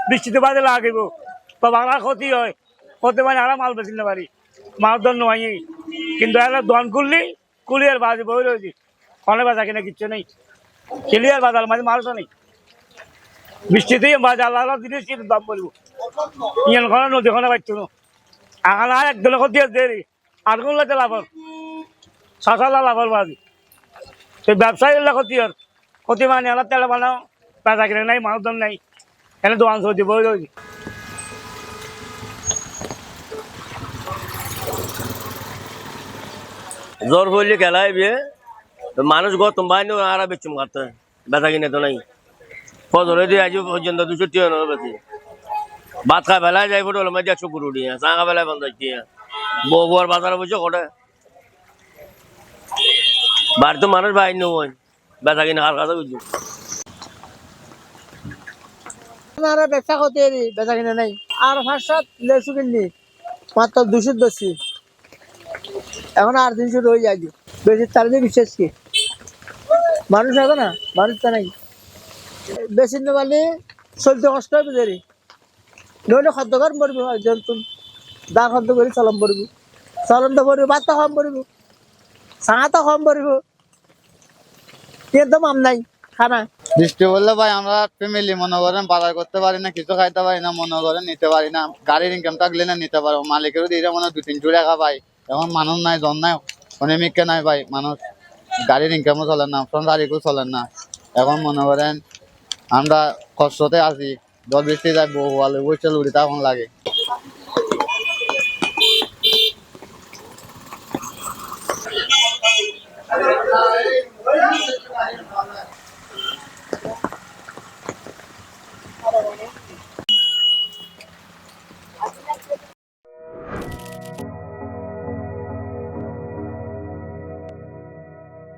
বৃষ্টিতে বাজে লাগিব তো বাংলা ক্ষতি হয় ক্ষতি মানে আরা মাল বেশি না পারি মাল দর নয় কিন্তু এরা দোয়ান করলি কুলিয়ার বাজে বই রয়েছি অনেক বাজা কিনা কিচ্ছু নেই ক্লিয়ার বাজার মাঝে মাল তো নেই বৃষ্টিতেই বাজার আল্লাহ জিনিস কিন্তু দাম বলবো ইয়ান ঘরে নদী ঘরে পাচ্ছ না আগান আর একদলে ক্ষতি আছে দেরি আর কোন লাগে লাভর সকালে লাভর বাজি তো ব্যবসায়ী ক্ষতি আর ক্ষতি মানে আলাদা তেল বানাও বাজা কিনা নাই মাল দর নাই এনে দোয়ান সর্দি বই রয়েছি জ্বর হইলে খেলায় বিয়ে মানুষ গত বাইন আর বেচুম কাটতে বেচা কিনে তো নাই ফজরে দিয়ে আজ পর্যন্ত 200 টাকা বেশি ভাত খাই বেলায় যাই ফুটে হলো মাঝে 100 করে উঠি চাঙা বেলায় বন্ধ হচ্ছে বউয়ার বাজারে বসে কটে বাড়িতে মানুষ বাইর নয় বেচা কিনে আর কাছে বুঝছো ব্যবসা করতে বেচা কিনে নাই আর 5-7 লেসু কিনলি মাত্র 200 বেশি এখন আর 300 রয়ে যায় বেশি তার যে বিশেষ কি মানুষ আছে না মানুষ তো নাই বেশি না বলে চলতে কষ্ট হবে দেরি নইলে খাদ্য কর পড়বো একজন তুমি দা খাদ্য করে চলম পড়বো চলম তো পড়বো ভাত তো কম পড়বো চাঙা তো কম পড়বো একদম আম নাই খানা বৃষ্টি বললে ভাই আমরা ফ্যামিলি মনে করেন বাজার করতে পারি না কিছু খাইতে পারি না মনে করেন নিতে পারি না গাড়ির ইনকাম থাকলে না নিতে পারবো মালিকেরও দিয়ে মনে 2-300 টাকা পাই এখন মানুষ নাই জন নাই অনেমিককে নাই ভাই মানুষ গাড়ির ইনকামও চলে না ফ্রন্ট গাড়িকেও চলে না এখন মনে করেন আমরা কষ্টতে আছি জল বৃষ্টি যাই বহুয়ালে বইচল উড়ি তখন লাগে